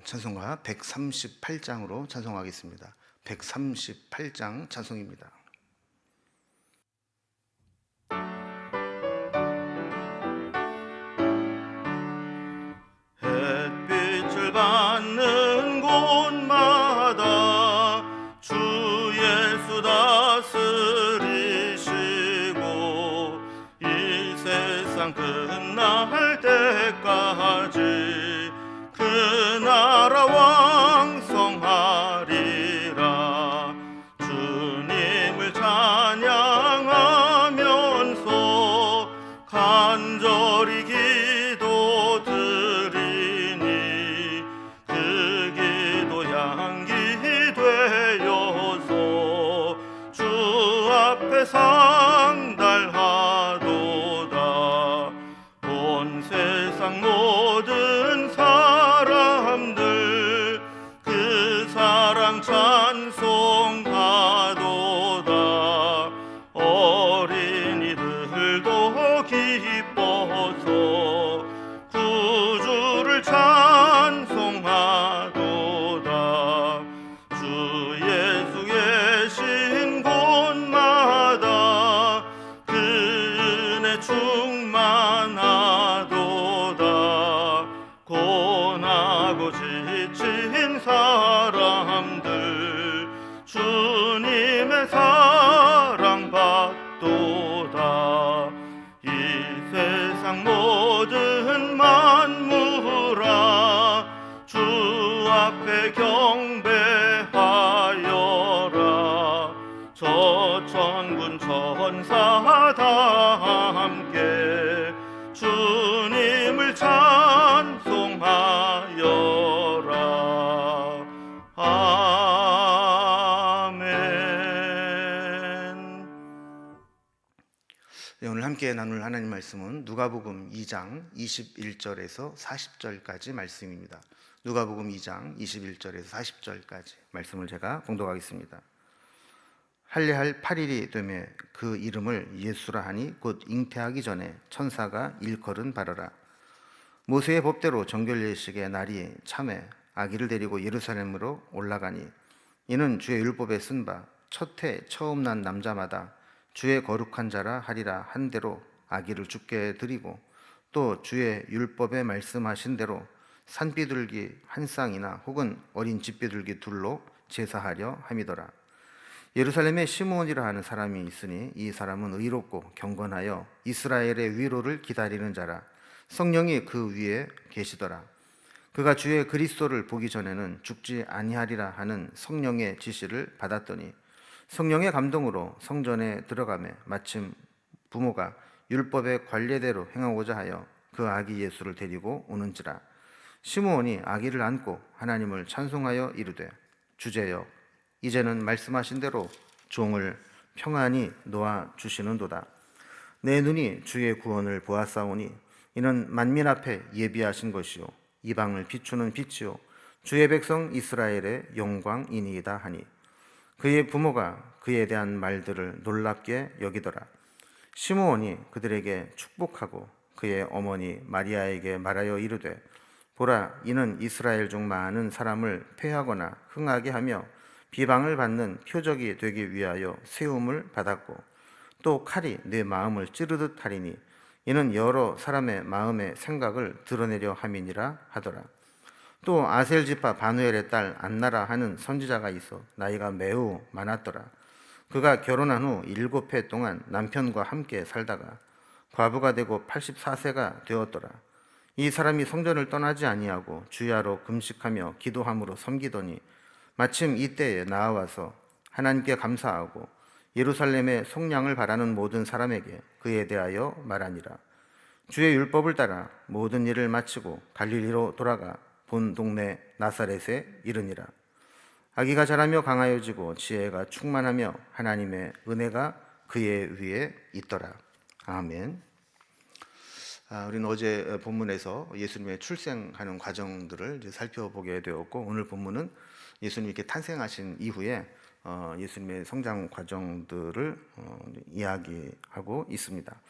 찬송가 138장으로 찬송하겠습니다. 138장 찬송입니다. 햇빛을 받는 곳마다 주 예수 다스리시고 이 세상 끝날 때까지 그 나라 왕성하리라. 주님을 찬양하면서 간절히 기도드리니 그 기도 향기 되어서 주 앞에 상달하도다. 온 세상 모든 사람들 그 사랑 찬송하도다. 어린이들도 기뻐서 구주를 찬송하도다. 주 예수 계신 곳마다 그 은혜 충만하도다. 고나고 지친 사람들 주님의 사랑 받도다. 이 세상 모든 만물아 주 앞에 경배하여라. 저 천군 천사 다 함께 주님을 찬송하여라. 아멘. 네, 오늘 함께 나눌 하나님 말씀은 누가복음 2장 21절에서 40절까지 말씀입니다. 누가복음 2장 21절에서 40절까지 말씀을 제가 봉독하겠습니다. 할례할 8일이 되매 그 이름을 예수라 하니 곧 잉태하기 전에 천사가 일컬은 바라라. 모세의 법대로 정결예식의 날이 참에 아기를 데리고 예루살렘으로 올라가니 이는 주의 율법에 쓴 바 첫 해 처음 난 남자마다 주의 거룩한 자라 하리라 한 대로 아기를 주께 드리고 또 주의 율법에 말씀하신 대로 산비둘기 한 쌍이나 혹은 어린 집비둘기 둘로 제사하려 함이더라. 예루살렘에 시므온이라 하는 사람이 있으니 이 사람은 의롭고 경건하여 이스라엘의 위로를 기다리는 자라. 성령이 그 위에 계시더라. 그가 주의 그리스도를 보기 전에는 죽지 아니하리라 하는 성령의 지시를 받았더니 성령의 감동으로 성전에 들어가매 마침 부모가 율법의 관례대로 행하고자 하여 그 아기 예수를 데리고 오는지라. 시므온이 아기를 안고 하나님을 찬송하여 이르되 주제여 이제는 말씀하신 대로 종을 평안히 놓아 주시는도다. 내 눈이 주의 구원을 보았사오니 이는 만민 앞에 예비하신 것이요 이방을 비추는 빛이요 주의 백성 이스라엘의 영광이니이다 하니 그의 부모가 그에 대한 말들을 놀랍게 여기더라. 시므온이 그들에게 축복하고 그의 어머니 마리아에게 말하여 이르되 보라 이는 이스라엘 중 많은 사람을 패하거나 흥하게 하며 비방을 받는 표적이 되기 위하여 세움을 받았고 또 칼이 내 마음을 찌르듯 하리니 이는 여러 사람의 마음의 생각을 드러내려 함이니라 하더라. 또 아셀 지파 바누엘의 딸 안나라 하는 선지자가 있어 나이가 매우 많았더라. 그가 결혼한 후 7해 동안 남편과 함께 살다가 과부가 되고 84세가 되었더라. 이 사람이 성전을 떠나지 아니하고 주야로 금식하며 기도함으로 섬기더니 마침 이때에 나와서 하나님께 감사하고 예루살렘의 속량을 바라는 모든 사람에게 그에 대하여 말하니라. 주의 율법을 따라 모든 일을 마치고 갈릴리로 돌아가 본 동네 나사렛에 이르니라. 아기가 자라며 강하여지고 지혜가 충만하며 하나님의 은혜가 그의 위에 있더라. 아멘. 우리는 어제 본문에서 예수님의 출생하는 과정들을 이제 살펴보게 되었고 오늘 본문은 예수님이 이렇게 탄생하신 이후에 예수님의 성장 과정들을 이야기하고 있습니다.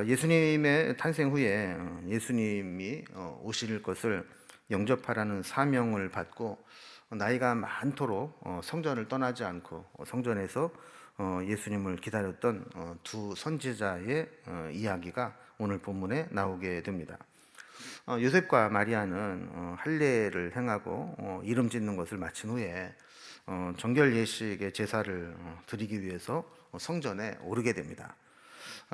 예수님의 탄생 후에 예수님이 오실 것을 영접하라는 사명을 받고 나이가 많도록 성전을 떠나지 않고 성전에서 예수님을 기다렸던 두 선지자의 이야기가 오늘 본문에 나오게 됩니다. 요셉과 마리아는 할례를 행하고 이름 짓는 것을 마친 후에 정결 예식의 제사를 드리기 위해서 성전에 오르게 됩니다.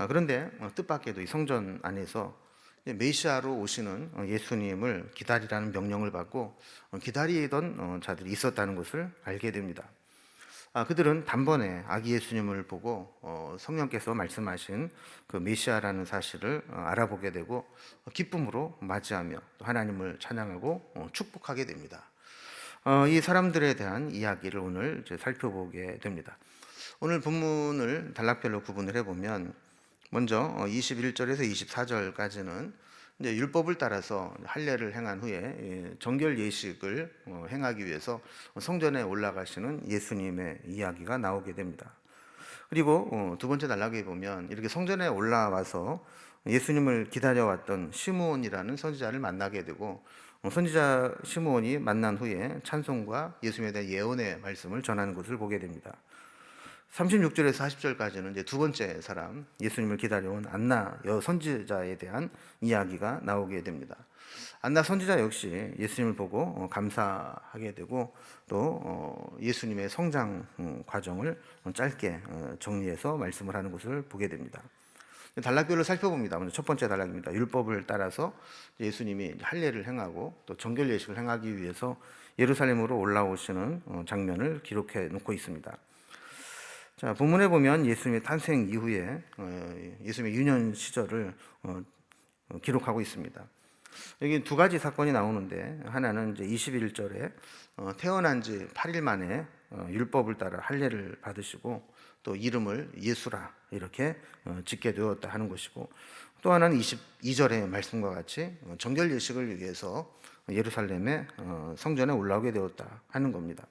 그런데 뜻밖에도 이 성전 안에서 메시아로 오시는 예수님을 기다리라는 명령을 받고 기다리던 자들이 있었다는 것을 알게 됩니다. 그들은 단번에 아기 예수님을 보고 성령께서 말씀하신 그 메시아라는 사실을 알아보게 되고 기쁨으로 맞이하며 또 하나님을 찬양하고 축복하게 됩니다. 이 사람들에 대한 이야기를 오늘 이제 살펴보게 됩니다. 오늘 본문을 단락별로 구분을 해보면 먼저 21절에서 24절까지는 이제 율법을 따라서 할례를 행한 후에 정결 예식을 행하기 위해서 성전에 올라가시는 예수님의 이야기가 나오게 됩니다. 그리고 두 번째 단락에 보면 이렇게 성전에 올라와서 예수님을 기다려왔던 시므온이라는 선지자를 만나게 되고 선지자 시므온이 만난 후에 찬송과 예수님에 대한 예언의 말씀을 전하는 것을 보게 됩니다. 36절에서 40절까지는 이제 두 번째 사람, 예수님을 기다려온 안나 여선지자에 대한 이야기가 나오게 됩니다. 안나 선지자 역시 예수님을 보고 감사하게 되고 또 예수님의 성장 과정을 짧게 정리해서 말씀을 하는 것을 보게 됩니다. 단락별로 살펴봅니다. 먼저 첫 번째 단락입니다. 율법을 따라서 예수님이 할례를 행하고 또 정결 예식을 행하기 위해서 예루살렘으로 올라오시는 장면을 기록해 놓고 있습니다. 자, 본문에 보면 예수님의 탄생 이후에 예수님의 유년 시절을 기록하고 있습니다. 여기 두 가지 사건이 나오는데 하나는 이제 21절에 태어난 지 8일 만에 율법을 따라 할례를 받으시고 또 이름을 예수라 이렇게 짓게 되었다 하는 것이고, 또 하나는 22절의 말씀과 같이 정결 예식을 위해서 예루살렘의 성전에 올라오게 되었다 하는 겁니다.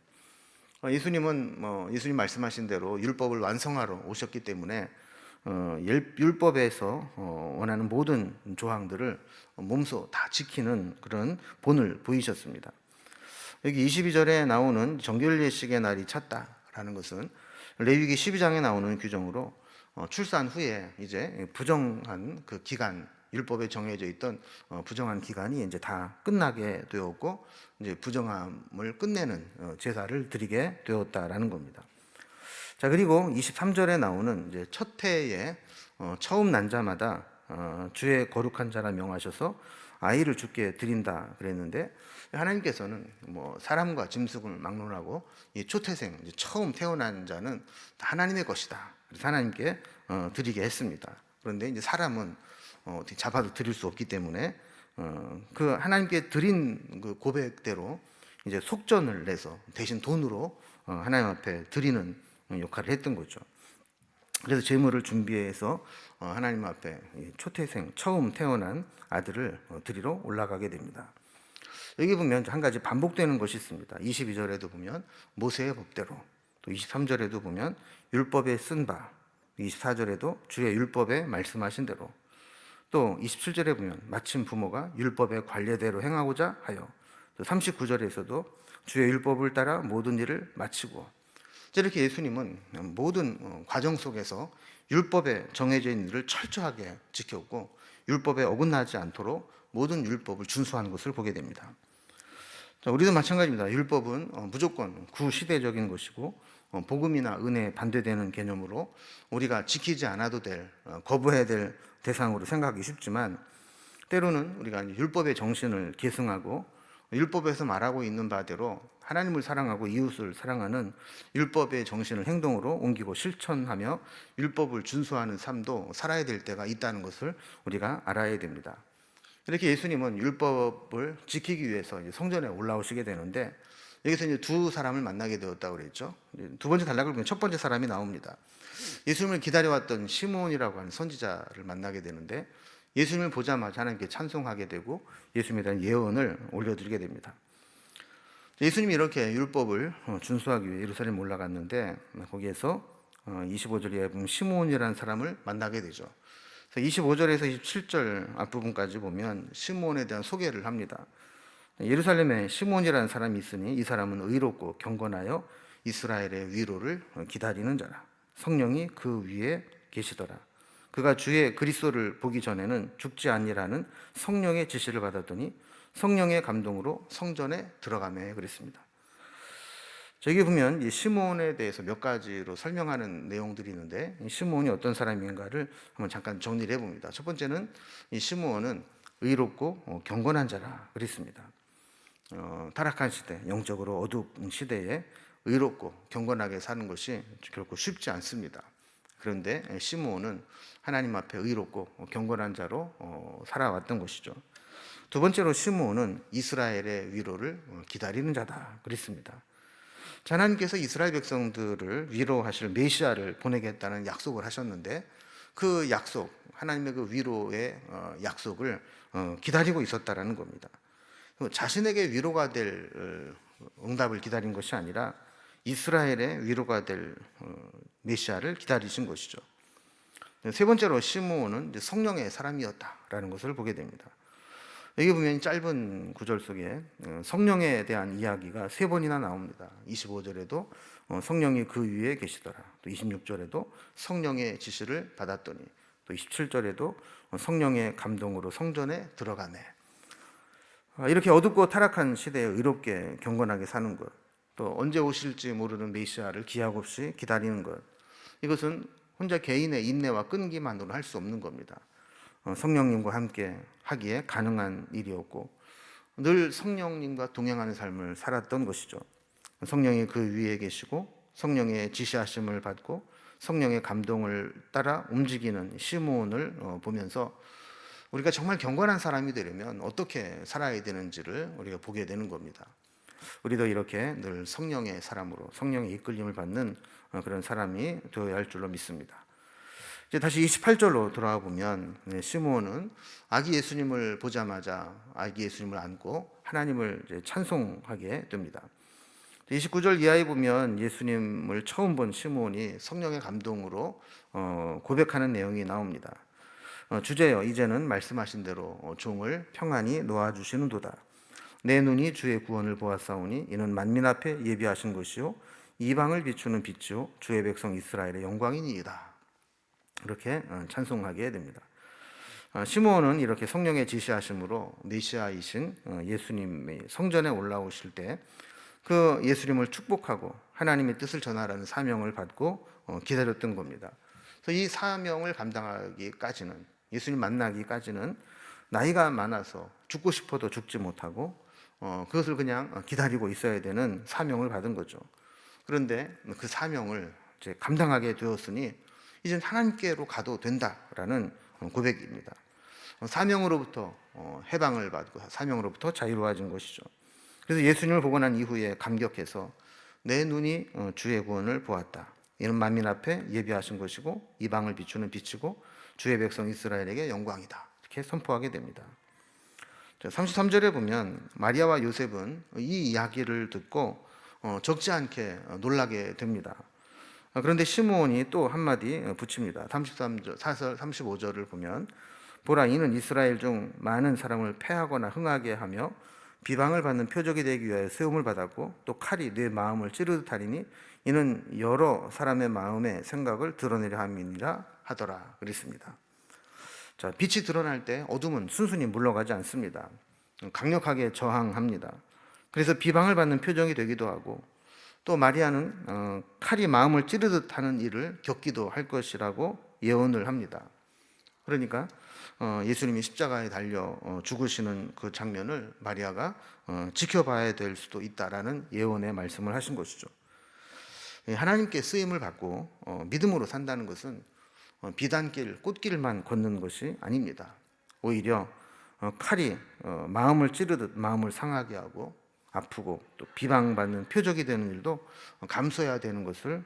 예수님은 예수님 말씀하신 대로 율법을 완성하러 오셨기 때문에 율법에서 원하는 모든 조항들을 몸소 다 지키는 그런 본을 보이셨습니다. 여기 22절에 나오는 정결 예식의 날이 찼다라는 것은 레위기 12장에 나오는 규정으로 출산 후에 이제 부정한 그 기간, 율법에 정해져 있던 부정한 기간이 이제 다 끝나게 되었고 이제 부정함을 끝내는 제사를 드리게 되었다라는 겁니다. 자, 그리고 23절에 나오는 이제 첫 해에 처음 난 자마다 주의 거룩한 자라 명하셔서 아이를 주께 드린다 그랬는데, 하나님께서는 사람과 짐승을 막론하고 이 초태생, 이제 처음 태어난 자는 하나님의 것이다. 그래서 하나님께 드리게 했습니다. 그런데 이제 사람은 어떻게 잡아도 드릴 수 없기 때문에 그 하나님께 드린 그 고백대로 이제 속전을 내서 대신 돈으로 하나님 앞에 드리는 역할을 했던 거죠. 그래서 제물을 준비해서 하나님 앞에 초태생 처음 태어난 아들을 드리러 올라가게 됩니다. 여기 보면 한 가지 반복되는 것이 있습니다. 22절에도 보면 모세의 법대로, 또 23절에도 보면 율법에 쓴 바, 24절에도 주의 율법에 말씀하신 대로, 또 27절에 보면 마침 부모가 율법의 관례대로 행하고자 하여, 또 39절에서도 주의 율법을 따라 모든 일을 마치고, 이렇게 예수님은 모든 과정 속에서 율법에 정해져 있는 일을 철저하게 지켰고 율법에 어긋나지 않도록 모든 율법을 준수하는 것을 보게 됩니다. 자, 우리도 마찬가지입니다. 율법은 무조건 구시대적인 것이고 복음이나 은혜에 반대되는 개념으로 우리가 지키지 않아도 될, 거부해야 될 대상으로 생각하기 쉽지만, 때로는 우리가 율법의 정신을 계승하고 율법에서 말하고 있는 바대로 하나님을 사랑하고 이웃을 사랑하는 율법의 정신을 행동으로 옮기고 실천하며 율법을 준수하는 삶도 살아야 될 때가 있다는 것을 우리가 알아야 됩니다. 이렇게 예수님은 율법을 지키기 위해서 성전에 올라오시게 되는데, 여기서 이제 두 사람을 만나게 되었다고 그랬죠. 두 번째 단락을 보면 첫 번째 사람이 나옵니다. 예수님을 기다려왔던 시므온이라고 하는 선지자를 만나게 되는데, 예수님을 보자마자 하나님께 찬송하게 되고 예수님에 대한 예언을 올려드리게 됩니다. 예수님이 이렇게 율법을 준수하기 위해 예루살렘 올라갔는데, 거기에서 25절에 보면 시므온이라는 사람을 만나게 되죠. 25절에서 27절 앞부분까지 보면 시므온에 대한 소개를 합니다. 예루살렘에 시므온이라는 사람이 있으니 이 사람은 의롭고 경건하여 이스라엘의 위로를 기다리는 자라. 성령이 그 위에 계시더라. 그가 주의 그리스도를 보기 전에는 죽지 아니라는 성령의 지시를 받았더니 성령의 감동으로 성전에 들어가매 그랬습니다. 저기 보면 이 시므온에 대해서 몇 가지로 설명하는 내용들이 있는데, 이 시므온이 어떤 사람인가를 한번 잠깐 정리를 해봅니다. 첫 번째는 이 시므온은 의롭고 경건한 자라 그랬습니다. 타락한 시대, 영적으로 어두운 시대에 의롭고 경건하게 사는 것이 결코 쉽지 않습니다. 그런데 시므온은 하나님 앞에 의롭고 경건한 자로 살아왔던 것이죠. 두 번째로 시므온은 이스라엘의 위로를 기다리는 자다 그랬습니다. 하나님께서 이스라엘 백성들을 위로하실 메시아를 보내겠다는 약속을 하셨는데, 그 약속, 하나님의 그 위로의 약속을 기다리고 있었다라는 겁니다. 자신에게 위로가 될 응답을 기다린 것이 아니라 이스라엘의 위로가 될 메시아를 기다리신 것이죠. 세 번째로 시므온은 성령의 사람이었다라는 것을 보게 됩니다. 여기 보면 짧은 구절 속에 성령에 대한 이야기가 세 번이나 나옵니다. 25절에도 성령이 그 위에 계시더라. 또 26절에도 성령의 지시를 받았더니, 또 27절에도 성령의 감동으로 성전에 들어가네. 이렇게 어둡고 타락한 시대에 의롭게 경건하게 사는 것, 또 언제 오실지 모르는 메시아를 기약 없이 기다리는 것, 이것은 혼자 개인의 인내와 끈기만으로 할 수 없는 겁니다. 성령님과 함께 하기에 가능한 일이었고, 늘 성령님과 동행하는 삶을 살았던 것이죠. 성령이 그 위에 계시고 성령의 지시하심을 받고 성령의 감동을 따라 움직이는 시므온을 보면서 우리가 정말 경건한 사람이 되려면 어떻게 살아야 되는지를 우리가 보게 되는 겁니다. 우리도 이렇게 늘 성령의 사람으로 성령의 이끌림을 받는 그런 사람이 되어야 할 줄로 믿습니다. 이제 다시 28절로 돌아와 보면 시므온은 아기 예수님을 보자마자 아기 예수님을 안고 하나님을 이제 찬송하게 됩니다. 29절 이하에 보면 예수님을 처음 본 시므온이 성령의 감동으로 고백하는 내용이 나옵니다. 주제여, 이제는 말씀하신 대로 종을 평안히 놓아주시는도다. 내 눈이 주의 구원을 보았사오니 이는 만민 앞에 예비하신 것이요 이방을 비추는 빛이요 주의 백성 이스라엘의 영광이니이다. 이렇게 찬송하게 됩니다. 시므온은 이렇게 성령의 지시하심으로 메시아이신 예수님이 성전에 올라오실 때 그 예수님을 축복하고 하나님의 뜻을 전하라는 사명을 받고 기다렸던 겁니다. 그래서 이 사명을 감당하기까지는, 예수님 만나기까지는 나이가 많아서 죽고 싶어도 죽지 못하고 그것을 그냥 기다리고 있어야 되는 사명을 받은 거죠. 그런데 그 사명을 이제 감당하게 되었으니 이제 하나님께로 가도 된다라는 고백입니다. 사명으로부터 해방을 받고 사명으로부터 자유로워진 것이죠. 그래서 예수님을 보고 난 이후에 감격해서 내 눈이 주의 구원을 보았다. 이는 만민 앞에 예비하신 것이고 이방을 비추는 빛이고 주의 백성 이스라엘에게 영광이다. 이렇게 선포하게 됩니다. 33절에 보면 마리아와 요셉은 이 이야기를 듣고 적지 않게 놀라게 됩니다. 그런데 시므온이 또 한마디 붙입니다. 33절, 35절을 보면 보라, 이는 이스라엘 중 많은 사람을 패하거나 흥하게 하며 비방을 받는 표적이 되기 위하여 세움을 받았고 또 칼이 내 마음을 찌르듯 하리니 이는 여러 사람의 마음의 생각을 드러내려 함이니라 하더라 그랬습니다. 자, 빛이 드러날 때 어둠은 순순히 물러가지 않습니다. 강력하게 저항합니다. 그래서 비방을 받는 표정이 되기도 하고, 또 마리아는 칼이 마음을 찌르듯 하는 일을 겪기도 할 것이라고 예언을 합니다. 그러니까 예수님이 십자가에 달려 죽으시는 그 장면을 마리아가 지켜봐야 될 수도 있다라는 예언의 말씀을 하신 것이죠. 하나님께 쓰임을 받고 믿음으로 산다는 것은 비단길, 꽃길만 걷는 것이 아닙니다. 오히려 칼이 마음을 찌르듯 마음을 상하게 하고 아프고 또 비방받는 표적이 되는 일도 감수해야 되는 것을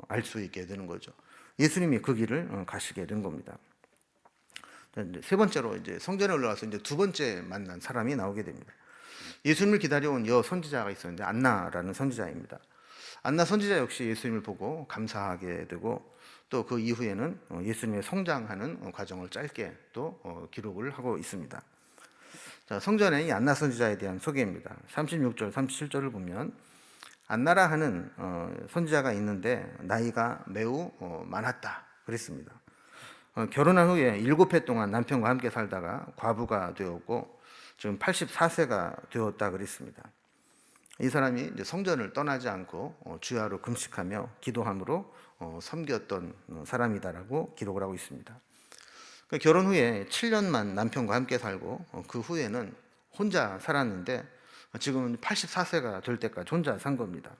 알 수 있게 되는 거죠. 예수님이 그 길을 가시게 된 겁니다. 세 번째로 이제 성전에 올라와서 이제 두 번째 만난 사람이 나오게 됩니다. 예수님을 기다려온 여 선지자가 있었는데 안나라는 선지자입니다. 안나 선지자 역시 예수님을 보고 감사하게 되고 또 그 이후에는 예수님의 성장하는 과정을 짧게 또 기록을 하고 있습니다. 자, 성전의 이 안나 선지자에 대한 소개입니다. 36절, 37절을 보면 안나라 하는 선지자가 있는데 나이가 매우 많았다 그랬습니다. 결혼한 후에 7해 동안 남편과 함께 살다가 과부가 되었고 지금 84세가 되었다 그랬습니다. 이 사람이 이제 성전을 떠나지 않고 주야로 금식하며 기도함으로 섬겼던 사람이다라고 기록을 하고 있습니다. 결혼 후에 7년만 남편과 함께 살고 그 후에는 혼자 살았는데 지금은 84세가 될 때까지 혼자 산 겁니다.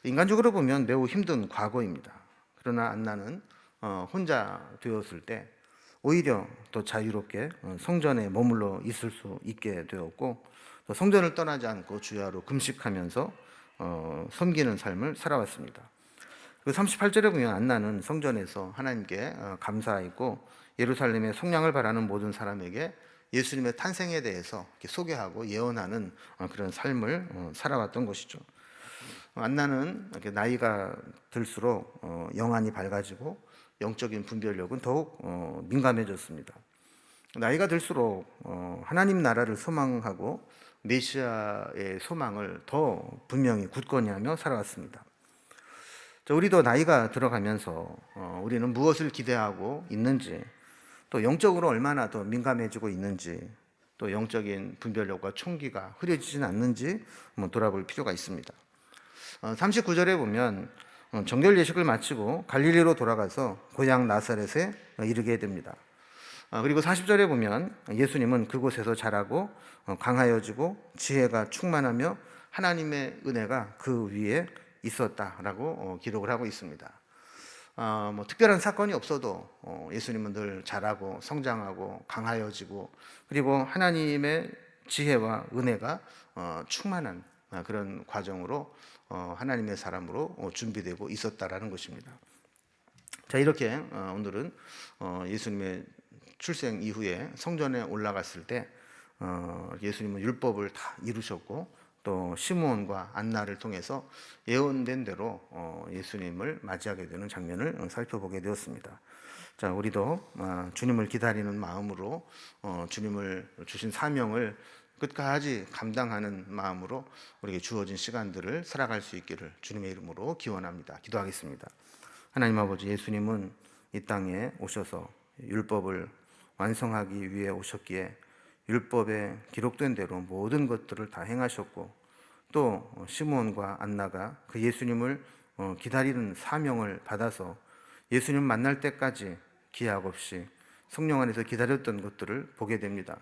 인간적으로 보면 매우 힘든 과거입니다. 그러나 안나는 혼자 되었을 때 오히려 더 자유롭게 성전에 머물러 있을 수 있게 되었고 또 성전을 떠나지 않고 주야로 금식하면서 섬기는 삶을 살아왔습니다. 그 38절에 보면 안나는 성전에서 하나님께 감사했고 예루살렘의 속량을 바라는 모든 사람에게 예수님의 탄생에 대해서 소개하고 예언하는 그런 삶을 살아왔던 것이죠. 안나는 이렇게 나이가 들수록 영안이 밝아지고 영적인 분별력은 더욱 민감해졌습니다. 나이가 들수록 하나님 나라를 소망하고 메시아의 소망을 더 분명히 굳건히 하며 살아왔습니다. 우리도 나이가 들어가면서 우리는 무엇을 기대하고 있는지, 또 영적으로 얼마나 더 민감해지고 있는지, 또 영적인 분별력과 총기가 흐려지진 않는지 한번 돌아볼 필요가 있습니다. 39절에 보면 정결 예식을 마치고 갈릴리로 돌아가서 고향 나사렛에 이르게 됩니다. 그리고 40절에 보면 예수님은 그곳에서 자라고 강하여지고 지혜가 충만하며 하나님의 은혜가 그 위에 있었다라고 기록을 하고 있습니다. 특별한 사건이 없어도 예수님은 늘 자라고 성장하고 강하여지고 그리고 하나님의 지혜와 은혜가 충만한 그런 과정으로 하나님의 사람으로 준비되고 있었다라는 것입니다. 자, 이렇게 오늘은 예수님의 출생 이후에 성전에 올라갔을 때 예수님은 율법을 다 이루셨고 또 시므온과 안나를 통해서 예언된 대로 예수님을 맞이하게 되는 장면을 살펴보게 되었습니다. 자, 우리도 주님을 기다리는 마음으로 주님을 주신 사명을 끝까지 감당하는 마음으로 우리에게 주어진 시간들을 살아갈 수 있기를 주님의 이름으로 기원합니다. 기도하겠습니다. 하나님 아버지, 예수님은 이 땅에 오셔서 율법을 완성하기 위해 오셨기에 율법에 기록된 대로 모든 것들을 다 행하셨고 또 시므온과 안나가 그 예수님을 기다리는 사명을 받아서 예수님 만날 때까지 기약 없이 성령 안에서 기다렸던 것들을 보게 됩니다.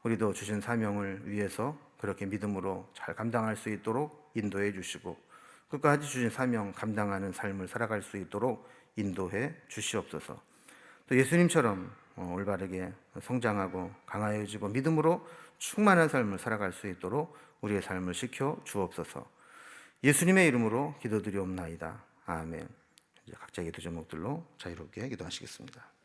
우리도 주신 사명을 위해서 그렇게 믿음으로 잘 감당할 수 있도록 인도해 주시고 끝까지 주신 사명 감당하는 삶을 살아갈 수 있도록 인도해 주시옵소서. 또 예수님처럼 올바르게 성장하고 강하여지고 믿음으로 충만한 삶을 살아갈 수 있도록 우리의 삶을 지켜 주옵소서. 예수님의 이름으로 기도드리옵나이다. 아멘. 이제 각자의 기도 제목들로 자유롭게 기도하시겠습니다.